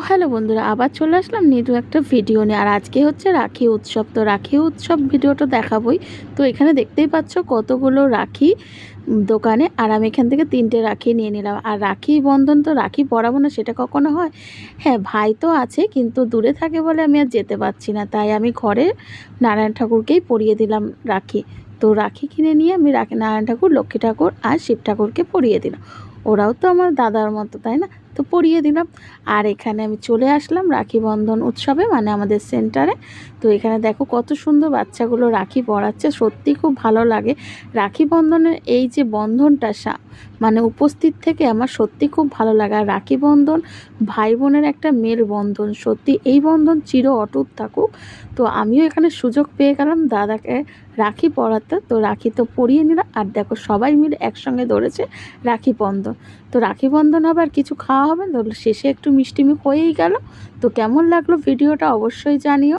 Hello বন্ধুরা, আবার চলে আসলাম নিউ একটা ভিডিও নিয়ে। আর আজকে হচ্ছে রাখি উৎসব। তো রাখি উৎসব ভিডিওটা দেখাবই। তো এখানে দেখতেই পাচ্ছ কতগুলো রাখি দোকানে। আর আমি এখান থেকে 3টে রাখি নিয়ে নিলাম। আর রাখি বন্ধন তো রাখি পরাবো না সেটা কখনো হয়? হ্যাঁ, ভাই তো আছে কিন্তু দূরে থাকে বলে আমি আর যেতে পারছি না। তাই আমি ঘরে নারায়ণ ঠাকুরকেই পরিয়ে দিলাম রাখি। তো রাখি কিনে নিয়ে আমি নারায়ণ ঠাকুর, লক্ষ্মী ঠাকুর আর শিব ঠাকুরকে পরিয়ে দিলাম। ওরাও তো আমার দাদার মতো, তাই না? তো পরিয়ে দিলাম। আর এখানে আমি চলে আসলাম রাখি বন্ধন উৎসবে, মানে আমাদের সেন্টারে। তো এখানে দেখো কত সুন্দর বাচ্চাগুলো রাখি পরাচ্ছে, সত্যি খুব ভালো লাগে। রাখি বন্ধনের এই যে বন্ধনটা মানে উপস্থিত থেকে আমার সত্যি খুব ভালো লাগে। আর রাখি বন্ধন ভাই বোনের একটা মেল বন্ধন, সত্যি এই বন্ধন চির অটুট থাকুক। তো আমিও এখানে সুযোগ পেয়ে গেলাম দাদাকে রাখি পরাতে। তো রাখি তো পরিয়ে নিলাম। আর দেখো সবাই মিলে একসঙ্গে ধরেছে রাখি বন্ধন। তো রাখি বন্ধন হবে আর কিছু খাওয়া হবে, তো শেষে একটু মিষ্টিমি হয়েই গেল। তো কেমন লাগলো ভিডিওটা অবশ্যই জানিও।